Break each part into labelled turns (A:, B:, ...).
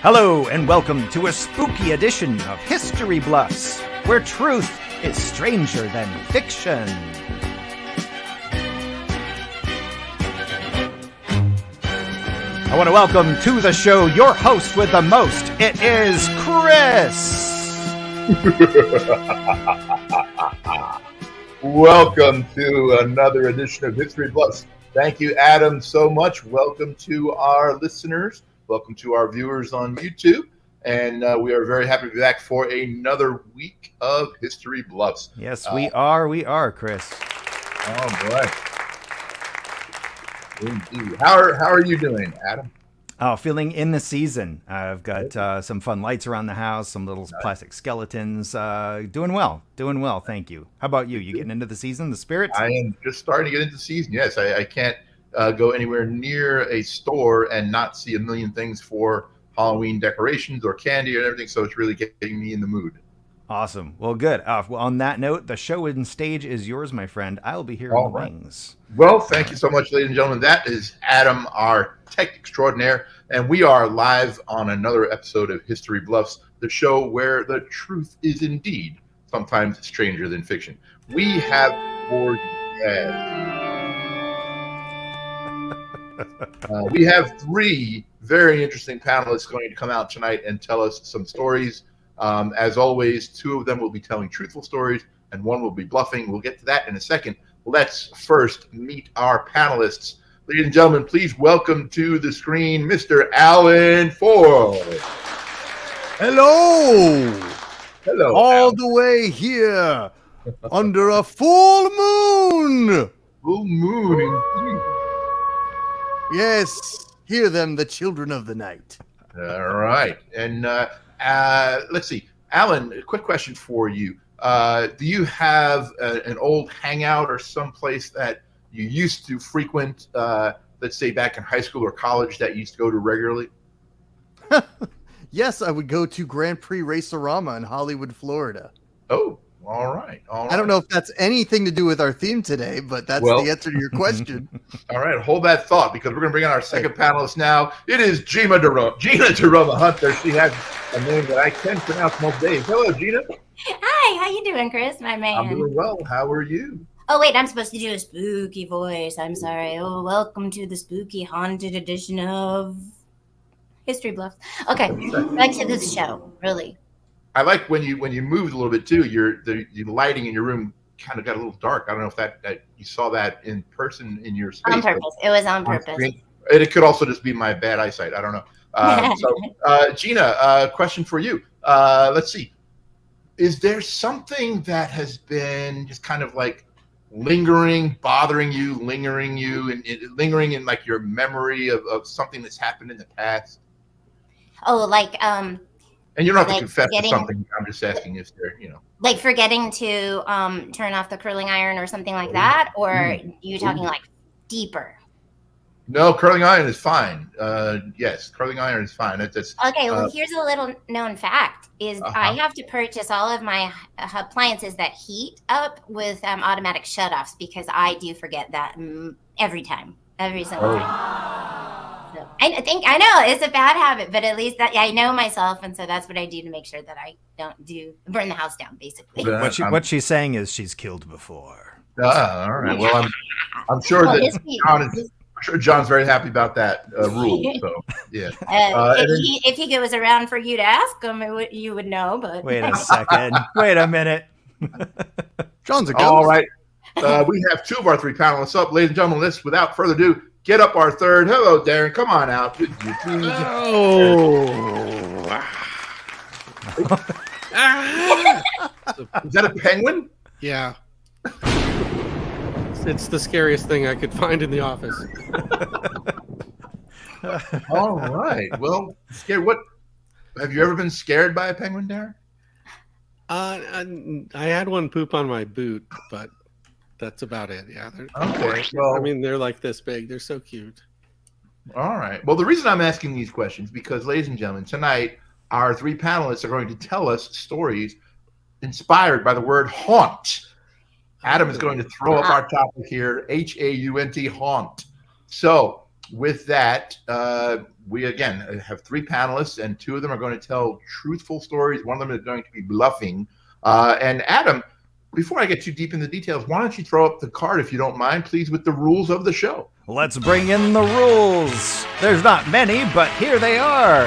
A: Hello and welcome to a spooky edition of History Bluffs, where truth is stranger than fiction. I want to welcome to the show your host with the most. It is Chris.
B: Welcome to another edition of History Bluffs. Thank you, Adam, so much. Welcome to our listeners. Welcome to our viewers on YouTube. And we are very happy to be back for another week of History Bluffs.
A: Yes, we are, Chris.
B: All right. Indeed. How are you doing, Adam?
A: Oh, feeling in the season. I've got some fun lights around the house, some little plastic skeletons. Doing well, thank you. How about you? You getting into the season, the spirits?
B: I am just starting to get into the season, yes. I can't go anywhere near a store and not see a million things for Halloween decorations or candy and everything, so it's really getting me in the mood.
A: Awesome. Well, good. Well, on that note, the show and stage is yours, my friend. I'll be here in the wings.
B: Well, thank you so much, ladies and gentlemen. That is Adam, our tech extraordinaire, and we are live on another episode of History Bluffs, the show where the truth is indeed sometimes stranger than fiction. We have for you we have three very interesting panelists going to come out tonight and tell us some stories. As always, two of them will be telling truthful stories and one will be bluffing. We'll get to that in a second. Let's first meet our panelists. Ladies and gentlemen, please welcome to the screen Mr. Alan Ford.
C: Hello.
B: Hello.
C: All
B: Alan.
C: the way here under a full moon.
B: Full moon indeed.
C: Yes, hear them, the children of the night.
B: All right. And let's see. Alan, a quick question for you. Do you have an old hangout or someplace that you used to frequent, let's say back in high school or college, that you used to go to regularly?
C: Yes, I would go to Grand Prix Racerama in Hollywood, Florida.
B: Oh, all right.
C: I don't know if that's anything to do with our theme today, but that's the answer to your question.
B: All right, hold that thought because we're going to bring on our second panelist now. It is Gina Jeroma Hunter. She has a name that I can pronounce most days. Hello, Gina.
D: Hi, how you doing, Chris, my man?
B: I'm doing well. How are you?
D: Oh, wait, I'm supposed to do a spooky voice. I'm sorry. Oh, welcome to the spooky haunted edition of History Bluffs. Okay, back to this show, really.
B: I like when you moved a little bit too. The lighting in your room kind of got a little dark. I don't know if that you saw that in person in your space.
D: On purpose. It was on purpose.
B: It could also just be my bad eyesight. I don't know. Gina, question for you. Let's see. Is there something that has been just kind of like bothering you, lingering in like your memory of something that's happened in the past?
D: Oh, like
B: And you don't have to confess to something. I'm just asking if they're,
D: like forgetting to turn off the curling iron or something like that, or you talking like deeper?
B: No, curling iron is fine. Yes, curling iron is fine. That's
D: okay. Well, here's a little known fact: is I have to purchase all of my appliances that heat up with automatic shutoffs because I do forget that every single time. So, I know it's a bad habit, but at least that I know myself, and so that's what I do to make sure that I don't burn the house down. Basically,
A: What she's saying is she's killed before.
B: All right. Well, I'm sure John's very happy about that rule. So yeah.
D: If he was around for you to ask him, you would know. But
A: wait a second. Wait a minute.
C: John's a ghost.
B: All right. We have two of our three panelists up, ladies and gentlemen. Let's, without further ado, get up our third. Hello, Darren. Come on out. Is that a penguin?
E: Yeah. It's the scariest thing I could find in the office.
B: All right. Well, scared. What? Have you ever been scared by a penguin, Darren?
E: I had one poop on my boot, but that's about it. Yeah.
B: Okay. Well,
E: I mean, they're like this big. They're so cute.
B: All right. Well, the reason I'm asking these questions because, ladies and gentlemen, tonight our three panelists are going to tell us stories inspired by the word haunt. Adam is going to throw up our topic here, H-A-U-N-T, haunt. So with that, we again have three panelists, and two of them are going to tell truthful stories. One of them is going to be bluffing. And Adam, before I get too deep in the details, why don't you throw up the card, if you don't mind, please, with the rules of the show.
A: Let's bring in the rules. There's not many, but here they are.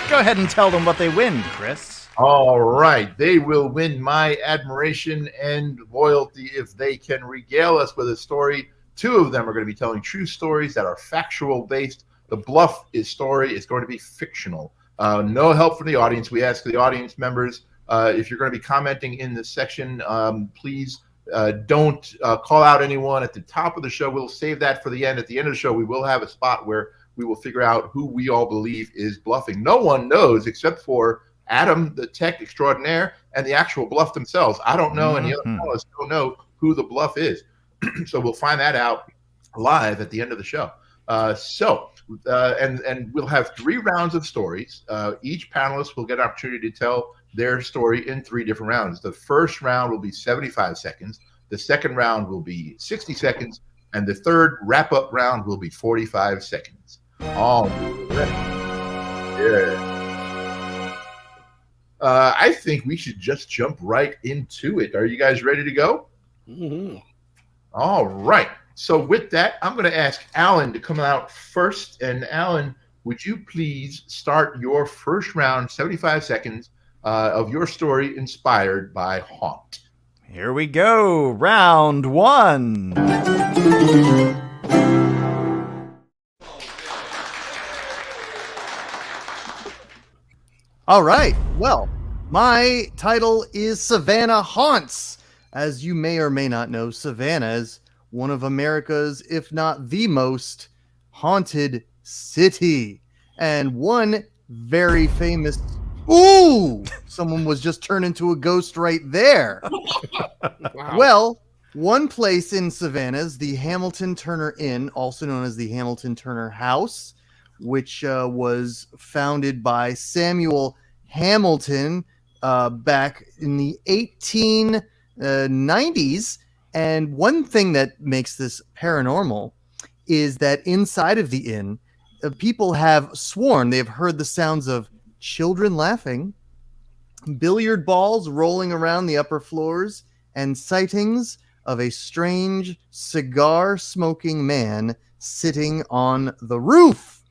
A: Go ahead and tell them what they win, Chris.
B: All right. They will win my admiration and loyalty if they can regale us with a story. Two of them are going to be telling true stories that are factual based. The bluff story is going to be fictional. No help from the audience. We ask the audience members, if you're going to be commenting in this section, please don't call out anyone at the top of the show. We'll save that for the end. At the end of the show, we will have a spot where we will figure out who we all believe is bluffing. No one knows except for Adam, the tech extraordinaire, and the actual bluff themselves. I don't know, and the other panelists don't know who the bluff is. So we'll find that out live at the end of the show. And we'll have 3 rounds of stories. Each panelist will get an opportunity to tell their story in 3 different rounds. The first round will be 75 seconds. The second round will be 60 seconds. And the third wrap-up round will be 45 seconds. All right. Yeah. I think we should just jump right into it. Are you guys ready to go?
E: Mm-hmm.
B: All right. So with that, I'm going to ask Alan to come out first. And Alan, would you please start your first round, 75 seconds, of your story inspired by Haunt?
A: Here we go. Round 1.
C: All right. Well, my title is Savannah Haunts. As you may or may not know, Savannah is one of America's, if not the most haunted city. And one very famous... Ooh! Someone was just turned into a ghost right there.
E: Wow.
C: Well, one place in Savannah is the Hamilton Turner Inn, also known as the Hamilton Turner House, which was founded by Samuel Hamilton back in the 1890s. And one thing that makes this paranormal is that inside of the inn, people have sworn they've heard the sounds of children laughing, billiard balls rolling around the upper floors, and sightings of a strange cigar-smoking man sitting on the roof.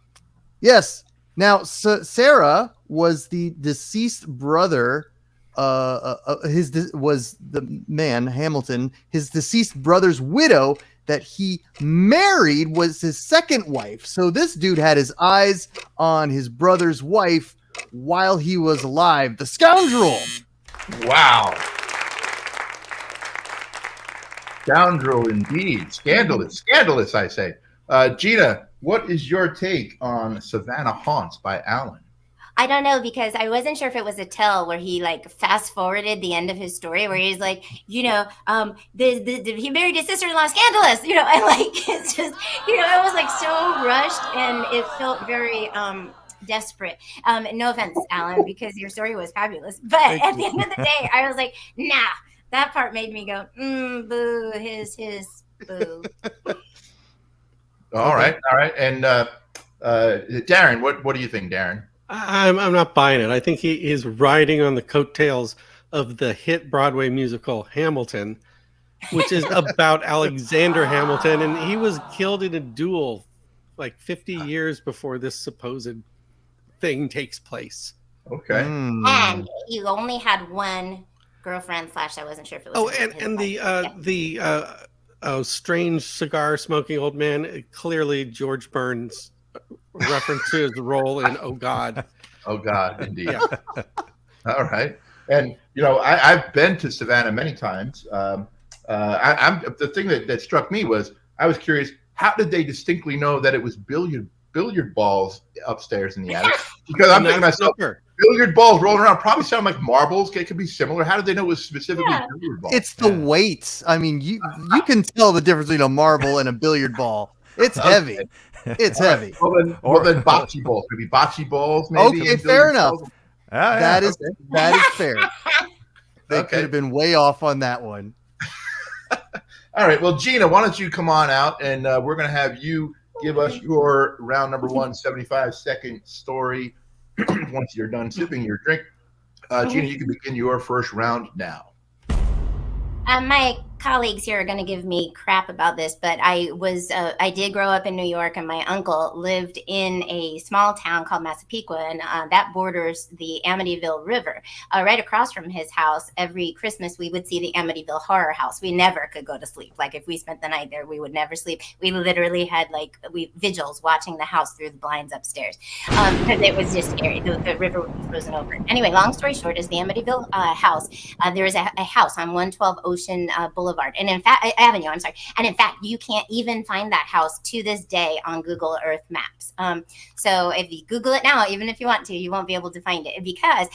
C: Yes. Now, Sarah was the deceased brother. Was the man Hamilton, his deceased brother's widow that he married was his second wife. So this dude had his eyes on his brother's wife while he was alive. The scoundrel.
B: Wow. Scoundrel indeed. Scandalous. Scandalous, I say. Gina, what is your take on Savannah Haunts by Alan?
D: I don't know, because I wasn't sure if it was a tell where he like fast forwarded the end of his story where he's like, he married his sister-in-law, scandalous, and like, it's just, it was like so rushed and it felt very desperate. No offense, Alan, because your story was fabulous. But at the end of the day, I was like, nah, that part made me go, boo, his boo.
B: All right. And Darren, what do you think, Darren?
E: I'm not buying it. I think he is riding on the coattails of the hit Broadway musical Hamilton, which is about Alexander Hamilton, and he was killed in a duel like 50 years before this supposed thing takes place.
B: Okay.
D: And you only had one girlfriend / I wasn't sure if it was.
E: Oh, and the strange cigar smoking old man, clearly George Burns reference to his role in Oh God.
B: Oh God, indeed.
E: Yeah.
B: All right. And I've been to Savannah many times. I'm the thing that struck me was I was curious, how did they distinctly know that it was billiard balls upstairs in the attic? Because I'm thinking to myself, billiard balls rolling around probably sound like marbles. It could be similar. How did they know it was specifically billiard balls?
C: It's the weight. I mean, you can tell the difference between a marble and a billiard ball. It's heavy. It's heavy.
B: Well, then bocce balls. Maybe bocce balls. Maybe.
C: Okay, fair enough. That is fair. They
B: Okay.
C: could have been way off on that one.
B: All right. Well, Gina, why don't you come on out, and we're going to have you give us your round number one, 75-second story. Once you're done sipping your drink, Gina, you can begin your first round now.
D: My colleagues here are going to give me crap about this, but I did grow up in New York, and my uncle lived in a small town called Massapequa, and that borders the Amityville River. Right across from his house, every Christmas we would see the Amityville Horror House. We never could go to sleep. Like if we spent the night there, we would never sleep. We literally had vigils watching the house through the blinds upstairs because it was just scary. The river would be frozen over. Anyway, long story short, is the Amityville house. There is a house on 112 Ocean Boulevard. And in fact, Avenue, I'm sorry. And in fact, you can't even find that house to this day on Google Earth Maps. So if you Google it now, even if you want to, you won't be able to find it because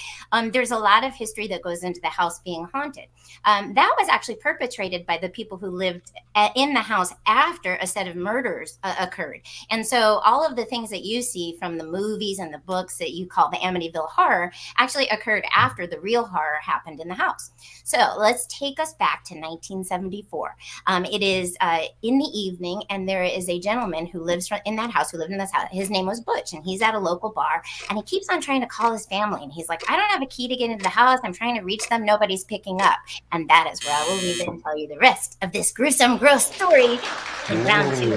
D: there's a lot of history that goes into the house being haunted. That was actually perpetrated by the people who lived in the house after a set of murders occurred. And so all of the things that you see from the movies and the books that you call the Amityville Horror actually occurred after the real horror happened in the house. So let's take us back to 1974. It is in the evening, and there is a gentleman who lives in that house, who lived in this house. His name was Butch, and he's at a local bar, and he keeps on trying to call his family. And he's like, I don't have a key to get into the house. I'm trying to reach them. Nobody's picking up. And that is where I will leave it and tell you the rest of this gruesome, gross story in round two.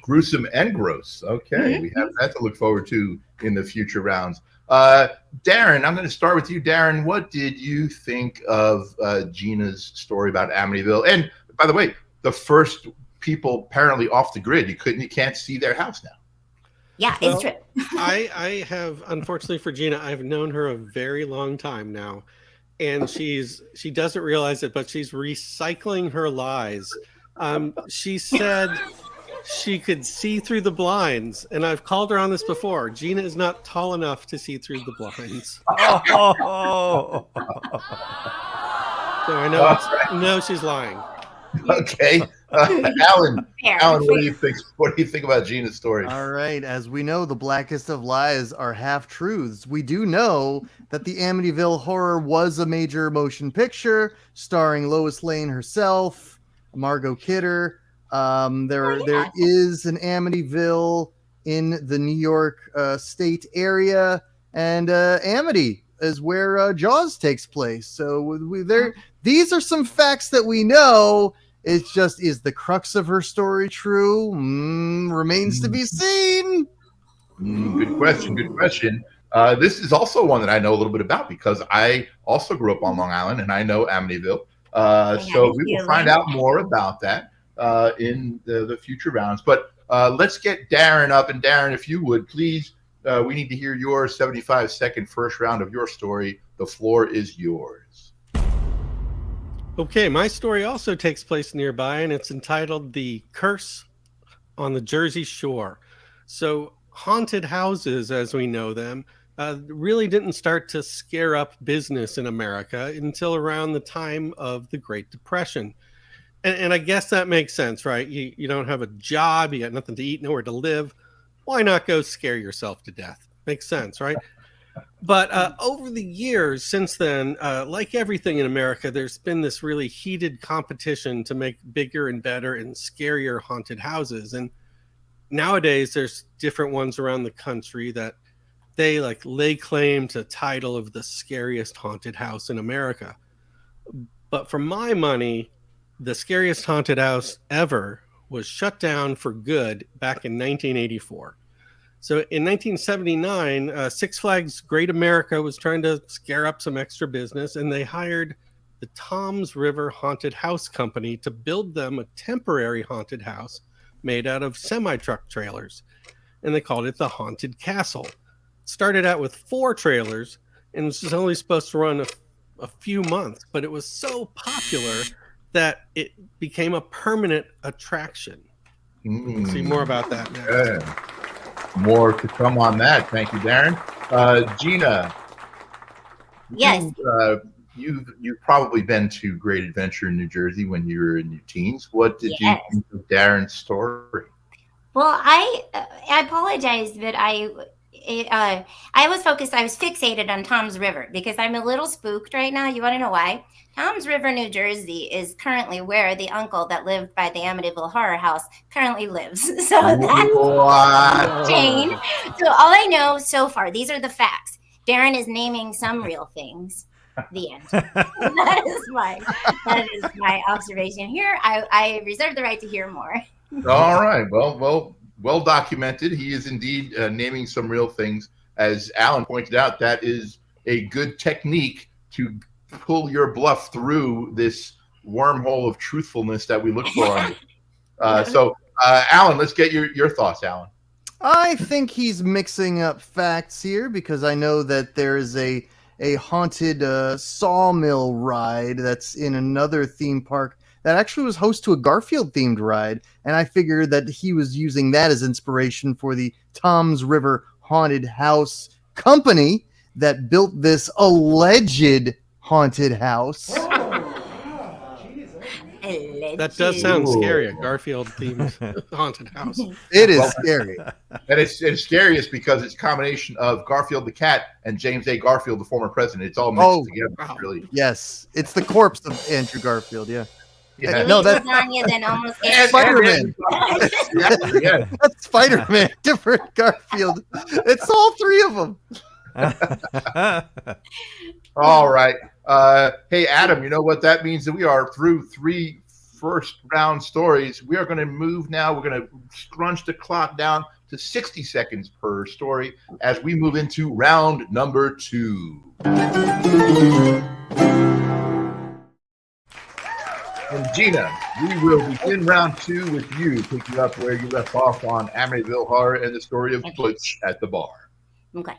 B: Gruesome and gross. Okay, we have that to look forward to in the future rounds. Darren, I'm going to start with you. Darren, what did you think of Gina's story about Amityville? And by the way, the first people apparently off the grid. You can't see their house now.
D: Yeah, it's true.
E: I have, unfortunately for Gina, I've known her a very long time now, and she doesn't realize it, but she's recycling her lies. She said she could see through the blinds, and I've called her on this before. Gina is not tall enough to see through the blinds.
A: Oh.
E: So I know she's lying.
B: Okay, Alan, what do you think? What do you think about Gina's story?
C: All right, as we know, the blackest of lies are half truths. We do know that the Amityville Horror was a major motion picture starring Lois Lane herself, Margot Kidder. There is an Amityville in the New York state area, and Amity is where Jaws takes place. So these are some facts that we know. It's just, is the crux of her story true? Remains to be seen.
B: Good question. Good question. This is also one that I know a little bit about because I also grew up on Long Island and I know Amityville. So we will find out more about that in the future rounds. But let's get Darren up. And Darren, if you would, please, we need to hear your 75-second first round of your story. The floor is yours.
E: Okay, my story also takes place nearby, and it's entitled The Curse on the Jersey Shore. So haunted houses, as we know them, really didn't start to scare up business in America until around the time of the Great Depression. And I guess that makes sense, right? You don't have a job, you got nothing to eat, nowhere to live. Why not go scare yourself to death? Makes sense, right? But over the years since then, like everything in America, there's been this really heated competition to make bigger and better and scarier haunted houses. And nowadays, there's different ones around the country that they lay claim to title of the scariest haunted house in America. But for my money, the scariest haunted house ever was shut down for good back in 1984. So in 1979, Six Flags Great America was trying to scare up some extra business, and they hired the Toms River Haunted House Company to build them a temporary haunted house made out of semi-truck trailers. And they called it the Haunted Castle. It started out with 4 trailers and was just only supposed to run a few months, but it was so popular that it became a permanent attraction. We'll see more about that next.
B: Yeah. More to come on that. Thank you, Darren. Gina.
D: Yes.
B: You've probably been to Great Adventure in New Jersey when you were in your teens. What did you think of Darren's story?
D: Well, I apologize, but I was fixated on Tom's River because I'm a little spooked right now. You want to know why? Tom's River, New Jersey is currently where the uncle that lived by the Amityville Horror House currently lives. So that's
B: What?
D: Jane. So all I know so far, these are the facts. Darren is naming some real things. The end. that is my observation here. I reserve the right to hear more.
B: All right. Well documented. He is indeed naming some real things. As Alan pointed out, that is a good technique to pull your bluff through this wormhole of truthfulness that we look for. So, Alan, let's get your thoughts, Alan.
C: I think he's mixing up facts here because I know that there is a haunted sawmill ride that's in another theme park that actually was host to a Garfield themed ride, and I figured that he was using that as inspiration for the Tom's River Haunted House company that built this alleged haunted house.
E: That does sound scary, a Garfield-themed haunted house.
C: It is scary.
B: And it's scariest because it's a combination of Garfield the cat and James A. Garfield, the former president. It's all mixed together.
E: Wow.
B: Really.
C: Yes, it's the corpse of Andrew Garfield, yeah.
B: Yeah.
C: No, that's
D: then almost
C: Spider-Man.
B: Yeah.
C: That's Spider-Man, different Garfield. It's all three of them.
B: All right. Hey, Adam, you know what that means? That we are through 3 first round stories. We are going to move now. We're going to scrunch the clock down to 60 seconds per story as we move into round number 2. And Gina, we will begin round 2 with you, picking up where you left off on Amityville Horror and the story of Butch at the bar.
D: Okay.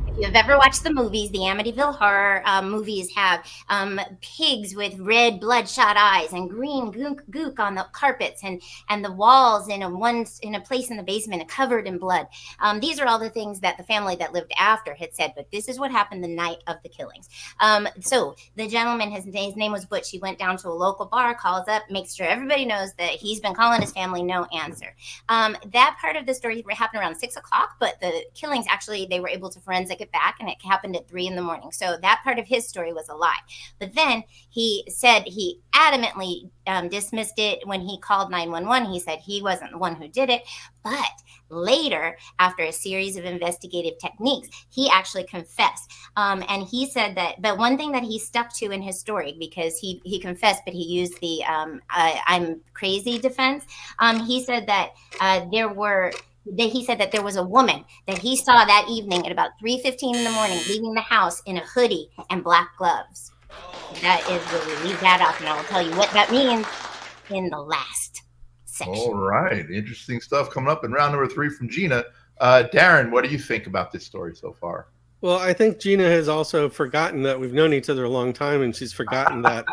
D: If you've ever watched the movies, the Amityville Horror movies have pigs with red bloodshot eyes and green gook on the carpets and the walls in a place in the basement covered in blood. These are all the things that the family that lived after had said, but this is what happened the night of the killings. So the gentleman, his name was Butch. He went down to a local bar, calls up, makes sure everybody knows that he's been calling his family, no answer. That part of the story happened around 6 o'clock, but the killings actually, they were able to forensic it back, and it happened at 3 a.m. So that part of his story was a lie. But then he said he adamantly dismissed it when he called 911. He said he wasn't the one who did it. But later, after a series of investigative techniques, he actually confessed. And he said that, but one thing that he stuck to in his story, because he confessed, but he used the I'm crazy defense. He said that he said that there was a woman that he saw that evening at about 3:15 in the morning leaving the house in a hoodie and black gloves. That is where we leave that off, and I'll tell you what that means in the last section.
B: All right. Interesting stuff coming up in round number 3 from Gina. Darren, what do you think about this story so far?
E: Well, I think Gina has also forgotten that we've known each other a long time, and she's forgotten that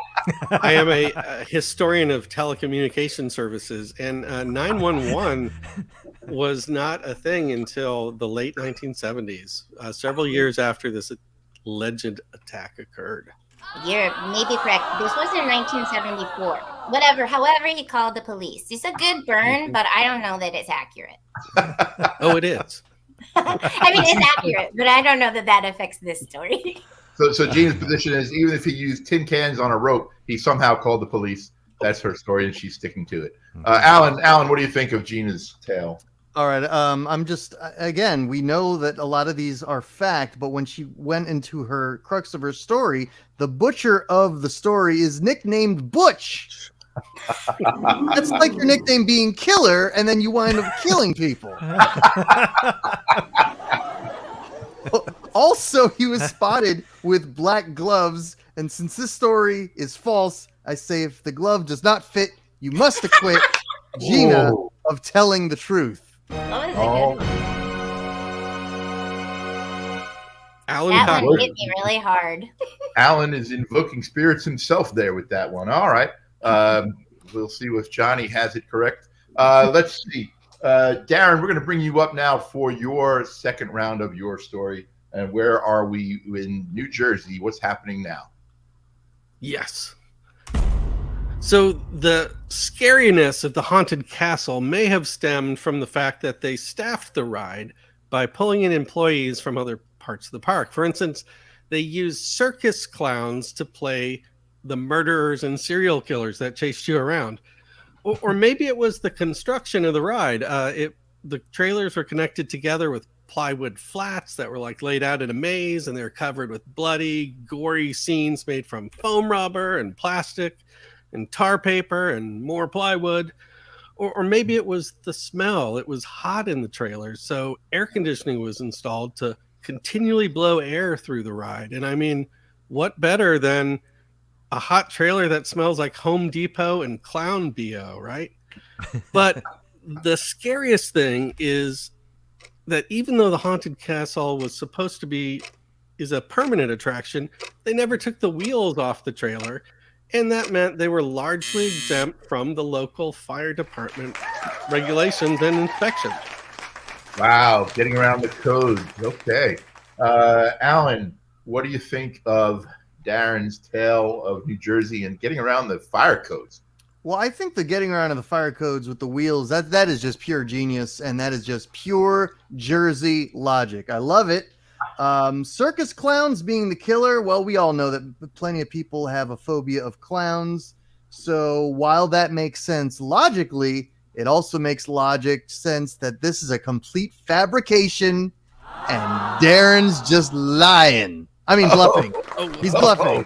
E: I am a historian of telecommunication services, and 911 was not a thing until the late 1970s, several years after this alleged attack occurred.
D: You're maybe correct. This was in 1974. Whatever. However, he called the police. It's a good burn, but I don't know that it's accurate.
E: Oh, it is.
D: I mean, it's accurate, but I don't know that affects this story.
B: So Gina's position is even if he used tin cans on a rope, he somehow called the police. That's her story, and she's sticking to it. Alan, what do you think of Gina's tale?
C: All right. I'm just, again, we know that a lot of these are fact, but when she went into her crux of her story, the butcher of the story is nicknamed Butch. That's like your nickname being Killer, and then you wind up killing people. Also, he was spotted with black gloves, and since this story is false, I say if the glove does not fit, you must acquit Gina of telling the truth.
D: That was a good one.
E: Alan
D: That one hit me really hard.
B: Alan is invoking spirits himself there with that one. All right. We'll see if Johnny has it correct. Let's see. Darren, we're going to bring you up now for your second round of your story. And where are we in New Jersey? What's happening now?
E: Yes. So the scariness of the haunted castle may have stemmed from the fact that they staffed the ride by pulling in employees from other parts of the park. For instance, they used circus clowns to play the murderers and serial killers that chased you around. Or maybe it was the construction of the ride. The trailers were connected together with plywood flats that were like laid out in a maze, and they were covered with bloody, gory scenes made from foam rubber and plastic and tar paper and more plywood. Or maybe it was the smell. It was hot in the trailers, so air conditioning was installed to continually blow air through the ride. And I mean, what better than a hot trailer that smells like Home Depot and Clown BO, right? But the scariest thing is that even though the Haunted Castle was supposed to be is a permanent attraction, they never took the wheels off the trailer, and that meant they were largely exempt from the local fire department regulations and inspections.
B: Wow, getting around the codes. Okay. Alan, what do you think of Darren's tale of New Jersey and getting around the fire codes?
C: Well, I think the getting around of the fire codes with the wheels, that is just pure genius, and that is just pure Jersey logic. I love it. Circus clowns being the killer, well, we all know that plenty of people have a phobia of clowns. So while that makes sense logically, it also makes logic sense that this is a complete fabrication and Darren's just lying. I mean, bluffing. He's bluffing.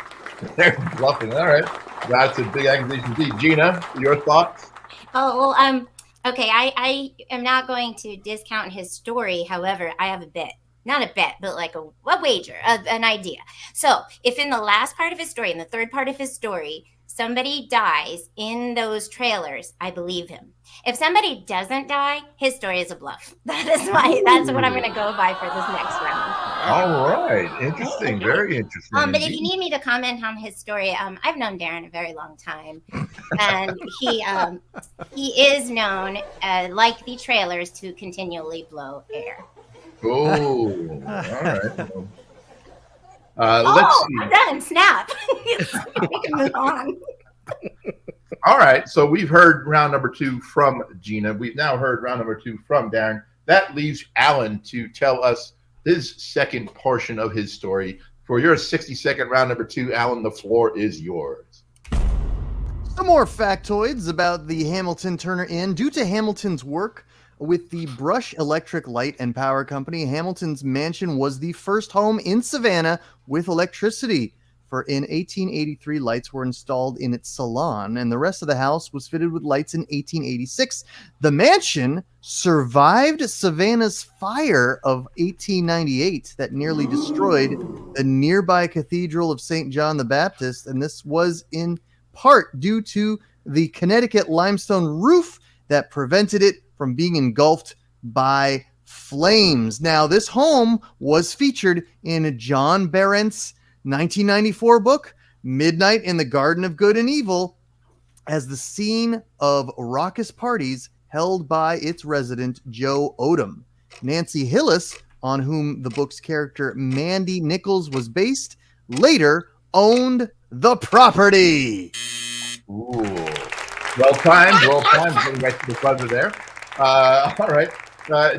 B: Darren's bluffing. All right. That's a big accusation indeed. Gina, your thoughts?
D: Oh, well, okay, I am not going to discount his story. However, I have a bet. Not a bet, but like a wager, an idea. So if in the last part of his story, in the third part of his story, somebody dies in those trailers, I believe him. If somebody doesn't die, his story is a bluff. That's what I'm going to go by for this next round.
B: All right. Interesting. Very interesting.
D: But if you need me to comment on his story, I've known Darren a very long time. And he is known, like the trailers, to continually blow air.
B: Oh, all right. Let's see.
D: I'm done. Snap. We can move on.
B: All right. So we've heard round number 2 from Gina. We've now heard round number 2 from Darren. That leaves Alan to tell us his second portion of his story. For your 60-second round number 2, Alan, the floor is yours.
C: Some more factoids about the Hamilton Turner Inn. Due to Hamilton's work with the Brush Electric Light and Power Company, Hamilton's mansion was the first home in Savannah with electricity. For in 1883, lights were installed in its salon, and the rest of the house was fitted with lights in 1886. The mansion survived Savannah's fire of 1898 that nearly destroyed the nearby Cathedral of St. John the Baptist, and this was in part due to the Connecticut limestone roof that prevented it from being engulfed by flames. Now, this home was featured in John Berendt's 1994 book, Midnight in the Garden of Good and Evil, as the scene of raucous parties held by its resident, Joe Odom. Nancy Hillis, on whom the book's character Mandy Nichols was based, later owned the property.
B: Ooh. Well timed. Getting right to the buzzer there. All right.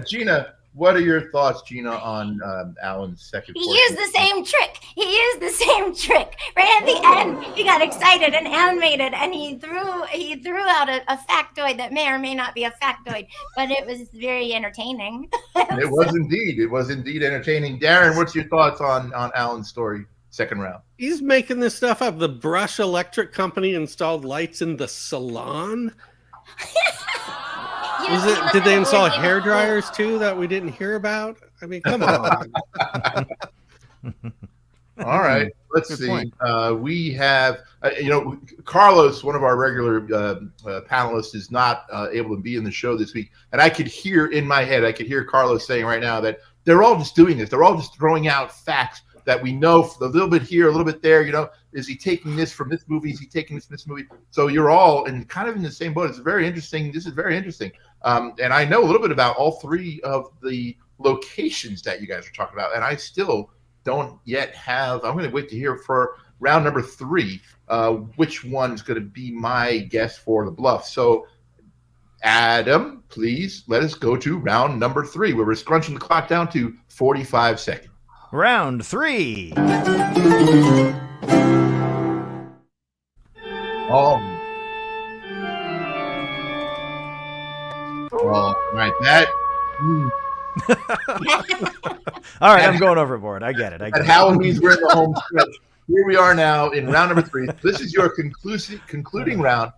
B: Gina, what are your thoughts, Gina, on Alan's second portion?
D: He used the same trick. Right at the end, he got excited and animated, and he threw out a factoid that may or may not be a factoid, but it was very entertaining.
B: It was indeed entertaining. Darren, what's your thoughts on Alan's story, second round?
E: He's making this stuff up. The Brush Electric Company installed lights in the salon. Did they install hair dryers too that we didn't hear about? I mean, come on.
B: All right, let's see. We have, Carlos, one of our regular panelists, is not able to be in the show this week. And I could hear in my head, Carlos saying right now that they're all just doing this. They're all just throwing out facts that we know, a little bit here, a little bit there. Is he taking this from this movie? Is he taking this from this movie? So you're all kind of in the same boat. It's very interesting. This is very interesting. And I know a little bit about all 3 of the locations that you guys are talking about. And I still don't yet have, I'm going to wait to hear for round number 3, which one's going to be my guess for the bluff. So Adam, please let us go to round number 3, where we're scrunching the clock down to 45 seconds.
A: Round 3.
B: All right, that.
A: All right, I'm going overboard. I get it.
B: At Halloween's, we're in the home stretch. Here we are now in round number 3. This is your concluding round.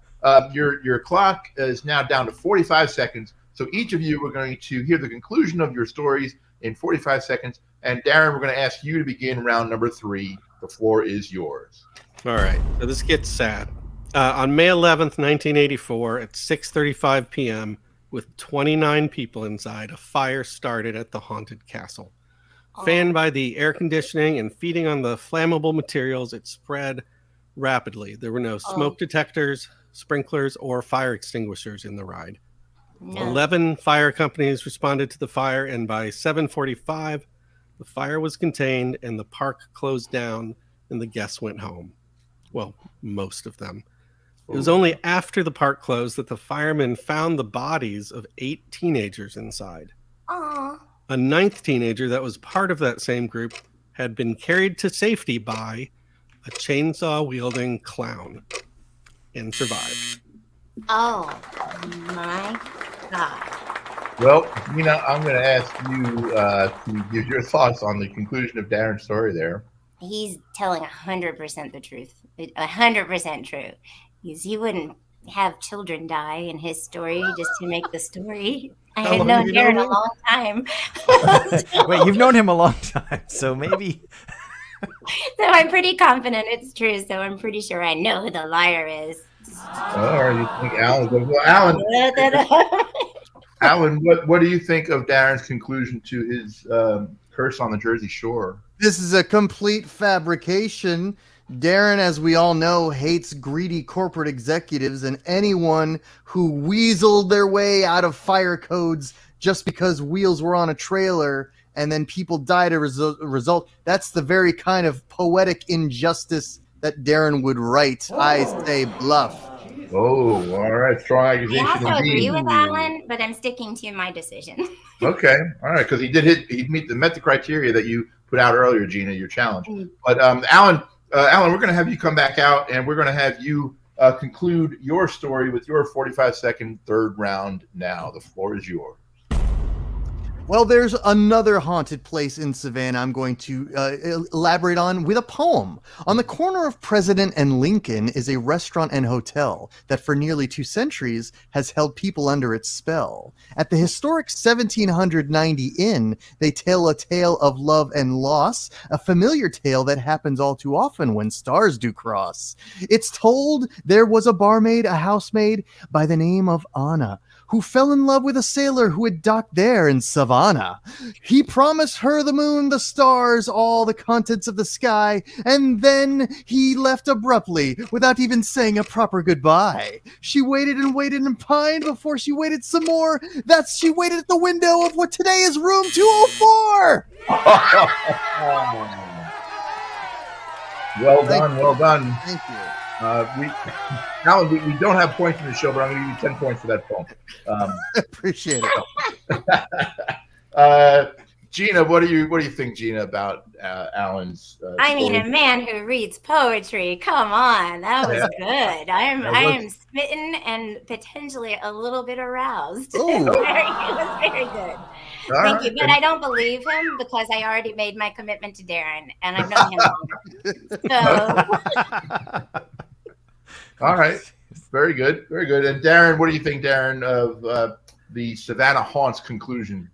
B: Your clock is now down to 45 seconds. So each of you are going to hear the conclusion of your stories in 45 seconds. And Darren, we're going to ask you to begin round number 3. The floor is yours.
E: All right. So this gets sad. On May 11th, 1984, at 6:35 p.m., with 29 people inside, a fire started at the haunted castle. Fanned by the air conditioning and feeding on the flammable materials, it spread rapidly. There were no smoke detectors, sprinklers, or fire extinguishers in the ride.
D: No.
E: 11 fire companies responded to the fire, and by 7:45, the fire was contained and the park closed down and the guests went home. Well, most of them. It was only after the park closed that the firemen found the bodies of 8 teenagers inside.
D: Aww.
E: A 9th teenager that was part of that same group had been carried to safety by a chainsaw-wielding clown and survived.
D: Oh my God.
B: Well, I'm going to ask you to give your thoughts on the conclusion of Darren's story there.
D: He's telling 100% the truth. 100% true. He wouldn't have children die in his story just to make the story. I had known Darren a long time.
A: Wait, you've known him a long time, so maybe.
D: So I'm pretty confident it's true. So I'm pretty sure I know who the liar is.
B: Or you think Alan? Well, Alan, what do you think of Darren's conclusion to his curse on the Jersey Shore?
C: This is a complete fabrication. Darren, as we all know, hates greedy corporate executives and anyone who weaseled their way out of fire codes just because wheels were on a trailer and then people died as a result. That's the very kind of poetic injustice that Darren would write. I say bluff.
B: Oh, all right. Strong accusation.
D: I also
B: indeed.
D: agree with Alan, but I'm sticking to my decision.
B: Okay. All right. Because he met the criteria that you put out earlier, Gina, your challenge. But Alan, we're going to have you come back out and we're going to have you conclude your story with your 45-second third round now. The floor is yours.
C: Well, there's another haunted place in Savannah I'm going to elaborate on with a poem. On the corner of President and Lincoln is a restaurant and hotel that for nearly 2 centuries has held people under its spell. At the historic 1790 Inn, they tell a tale of love and loss, a familiar tale that happens all too often when stars do cross. It's told there was a barmaid, a housemaid by the name of Anna, who fell in love with a sailor who had docked there in Savannah. He promised her the moon, the stars, all the contents of the sky, and then he left abruptly without even saying a proper goodbye. She waited and pined before she waited some more. She waited at the window of what today is room 204.
B: Well done.
C: Thank you.
B: Alan, we don't have points in the show, but I'm going to give you 10 points for that poem.
C: Appreciate it.
B: Gina, what do you think, Gina, about Alan's?
D: I mean,
B: story?
D: a man who reads poetry. Come on, that was good. I am smitten and potentially a little bit aroused. It was very good. Thank you, but I don't believe him because I already made my commitment to Darren, and I've known him longer. So.
B: All right, very good. And Darren, what do you think, Darren, of the Savannah Haunts conclusion?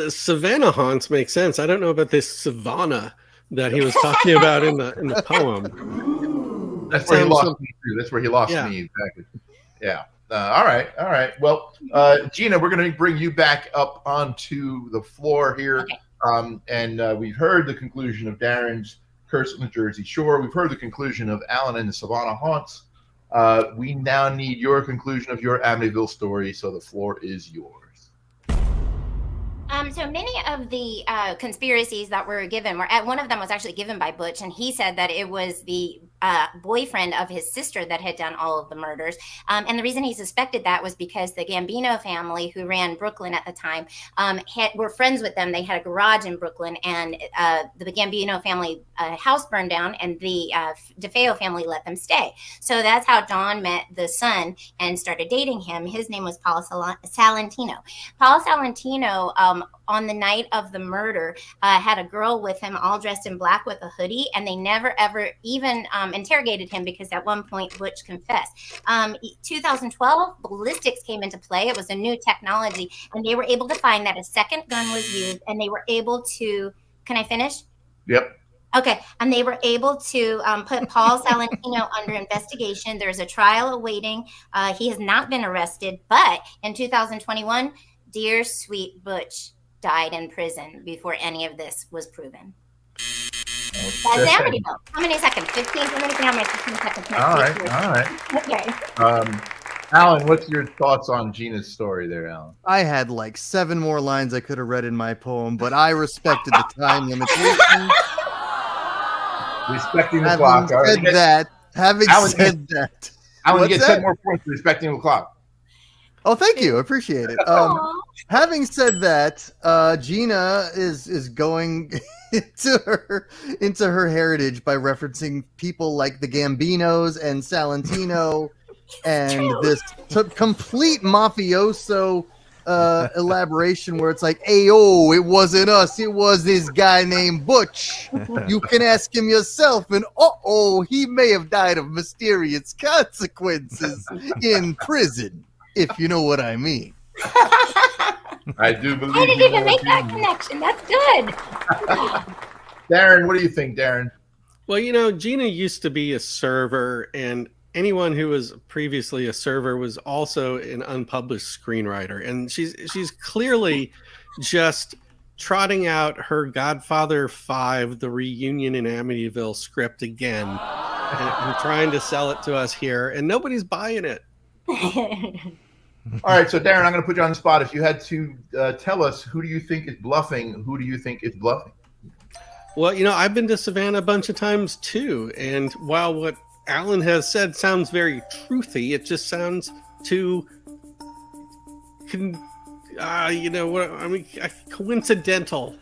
E: Savannah Haunts makes sense. I don't know about this Savannah that he was talking about in the poem.
B: That's where he lost me too. That's where he lost me exactly. Yeah. All right. Well, Gina, we're going to bring you back up onto the floor here. Okay. And we've heard the conclusion of Darren's curse on the Jersey Shore. We've heard the conclusion of Alan and the Savannah Haunts. We now need your conclusion of your Amityville story. So the floor is yours.
D: So many of the conspiracies that were given one of them was actually given by Butch, and he said that it was the boyfriend of his sister that had done all of the murders. And the reason he suspected that was because the Gambino family, who ran Brooklyn at the time, were friends with them. They had a garage in Brooklyn, and the Gambino family house burned down, and the DeFeo family let them stay. So that's how Dawn met the son and started dating him. His name was Paul Salentino. Paul Salentino, on the night of the murder, had a girl with him all dressed in black with a hoodie, and they never ever even interrogated him, because at one point Butch confessed. 2012, ballistics came into play. It was a new technology, and they were able to find that a second gun was used, and they were able to, can I finish?
B: Yep.
D: Okay, and they were able to put Paul Salentino under investigation. There's a trial awaiting. He has not been arrested, but in 2021, dear sweet Butch died in prison before any of this was proven. That's Amityville. How many seconds? 15? I'm going to count my 15 seconds.
B: All right.
D: Okay.
B: Alan, what's your thoughts on Gina's story there, Alan?
C: I had like 7 more lines I could have read in my poem, but I respected the time limitation.
B: Respecting the clock.
C: Having said that,
B: Alan, you get 10 more points for respecting the clock.
C: Oh, thank you. I appreciate it. Having said that, Gina is going into her heritage by referencing people like the Gambinos and Salentino and this complete mafioso elaboration where it's like, "Ayo, it wasn't us. It was this guy named Butch. You can ask him yourself, and he may have died of mysterious consequences in prison, if you know what I mean."
B: I do believe.
D: I didn't even make that connection. That's good.
B: Darren, what do you think, Darren?
E: Well, Gina used to be a server, and anyone who was previously a server was also an unpublished screenwriter, and she's clearly just trotting out her Godfather 5, the reunion in Amityville script again, and trying to sell it to us here, and nobody's buying it.
B: All right, so Darren, I'm going to put you on the spot. If you had to tell us, who do you think is bluffing? Who do you think is bluffing?
E: Well, I've been to Savannah a bunch of times too, and while what Alan has said sounds very truthy, it just sounds too, coincidental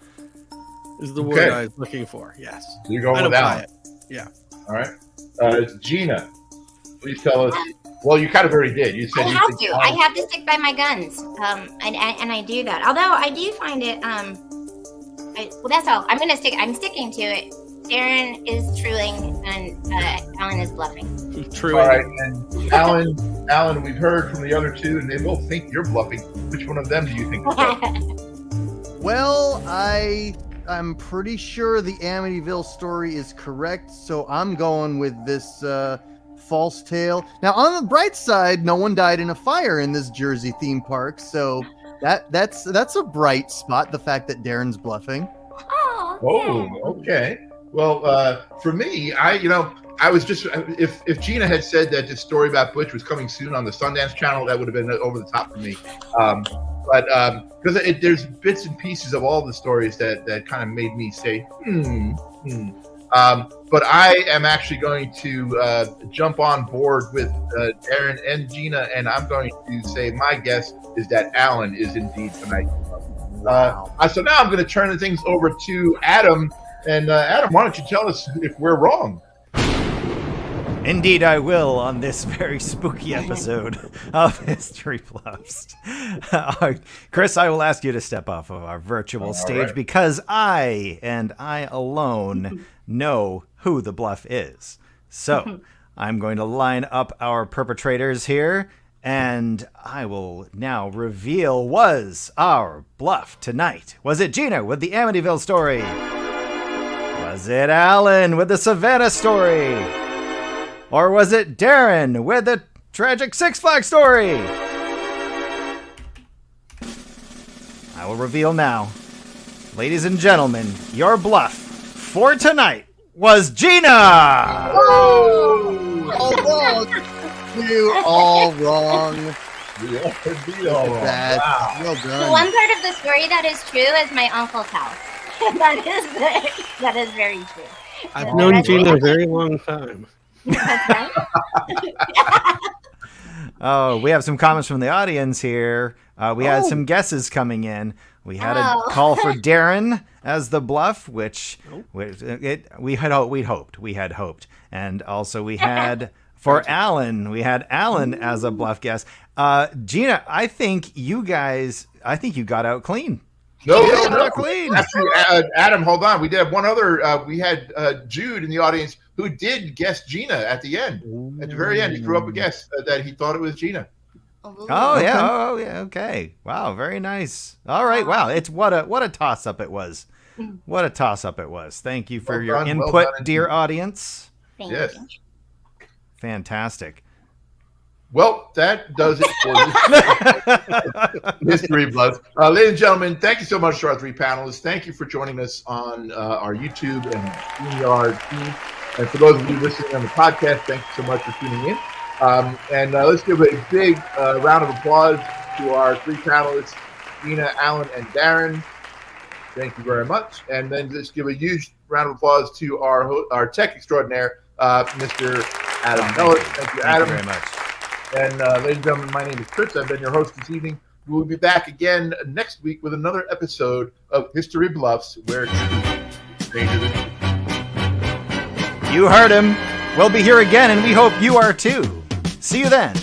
E: is the word I was looking for. Yes.
B: So you're going with Alan.
E: Yeah.
B: All right. Gina, please tell us. Well, you kind of already did. You said
D: I have to stick by my guns, and I do that. Although I do find it. Well, that's all. I'm sticking to it. Darren is truing, and Alan is bluffing.
E: Truing.
B: All right, and Alan, we've heard from the other two, and they both think you're bluffing. Which one of them do you think is bluffing?
C: Well, I'm pretty sure the Amityville story is correct, so I'm going with this false tale. Now, on the bright side, no one died in a fire in this Jersey theme park, so that's a bright spot. The fact that Darren's bluffing.
B: Oh, okay. Well, for me, I was just if Gina had said that this story about Butch was coming soon on the Sundance Channel, that would have been over the top for me. But because there's bits and pieces of all the stories that kind of made me say, But I am actually going to jump on board with Darren and Gina, and I'm going to say my guess is that Alan is indeed tonight. So now I'm going to turn things over to Adam. And Adam, why don't you tell us if we're wrong?
A: Indeed, I will on this very spooky episode of History Bluffs. Chris, I will ask you to step off of our virtual stage because I, and I alone, know who the bluff is. So I'm going to line up our perpetrators here, and I will now reveal was our bluff tonight. Was it Gina with the Amityville story? Was it Alan with the Savannah story? Or was it Darren with the tragic Six Flags story? I will reveal now. Ladies and gentlemen, your bluff for tonight was Gina!
C: Oh, all wrong. You all wrong.
B: We all could be all wrong.
C: Wow. Well
D: The
C: done.
D: one part of the story that is true is my uncle's house. that is very true.
E: I've known Gina a very long time.
D: That's right.
A: Oh, we have some comments from the audience here. We had some guesses coming in. We had a call for Darren as the bluff, which we had hoped, and also we had for Alan. We had Alan as a bluff guess. Gina, I think you got out clean.
B: No.
A: Clean.
B: Actually, Adam, hold on. We did have one other. We had Jude in the audience who did guess Gina at the end. At the very end, he threw up a guess that he thought it was Gina.
A: Oh yeah. Okay. Wow. Very nice. All right. Wow. It's what a toss up it was. What a toss up it was. Thank you for your input, dear audience.
D: Thank
B: Yes.
D: you.
A: Fantastic.
B: Well, that does it for this History Bluff. Ladies and gentlemen, thank you so much to our three panelists. Thank you for joining us on our YouTube and StreamYard team. And for those of you listening on the podcast, thank you so much for tuning in. And let's give a big round of applause to our three panelists, Gina, Alan, and Darren. Thank you very much. And then let's give a huge round of applause to our tech extraordinaire, Mr. Adam Miller. Thank you, Adam.
A: Thank you very much.
B: And ladies and gentlemen, my name is Chris. I've been your host this evening. We will be back again next week with another episode of History Bluffs, where it's stranger than
A: You heard him. We'll be here again, and we hope you are too. See you then.